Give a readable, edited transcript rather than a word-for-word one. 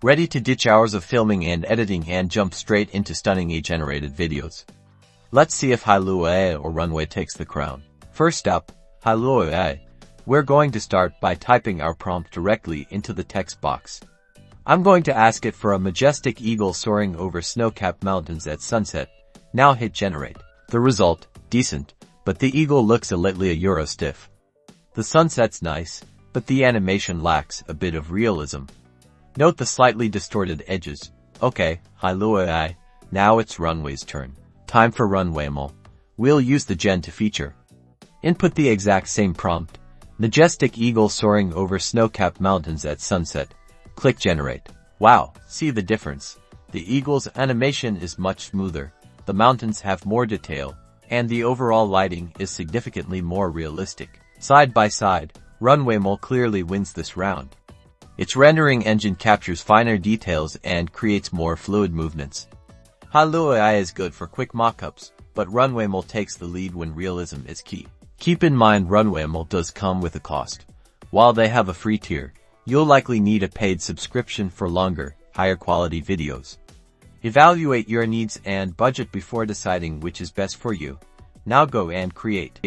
Ready to ditch hours of filming and editing and jump straight into stunning AI-generated videos. Let's see if Hailuo AI or Runway takes the crown. First up, Hailuo AI. We're going to start by typing our prompt directly into the text box. I'm going to ask it for a majestic eagle soaring over snow-capped mountains at sunset. Now hit generate. The result, decent, but the eagle looks a little Euro stiff. The sunset's nice, but the animation lacks a bit of realism. Note the slightly distorted edges. Okay, Hailuo AI, now it's Runway's turn. Time for RunwayML. We'll use the Gen 2 feature. Input the exact same prompt. Majestic eagle soaring over snow-capped mountains at sunset. Click generate. Wow, see the difference. The eagle's animation is much smoother, the mountains have more detail, and the overall lighting is significantly more realistic. Side by side, RunwayML clearly wins this round. Its rendering engine captures finer details and creates more fluid movements. Hailuo AI is good for quick mockups, but RunwayML takes the lead when realism is key. Keep in mind RunwayML does come with a cost. While they have a free tier, you'll likely need a paid subscription for longer, higher quality videos. Evaluate your needs and budget before deciding which is best for you. Now go and create.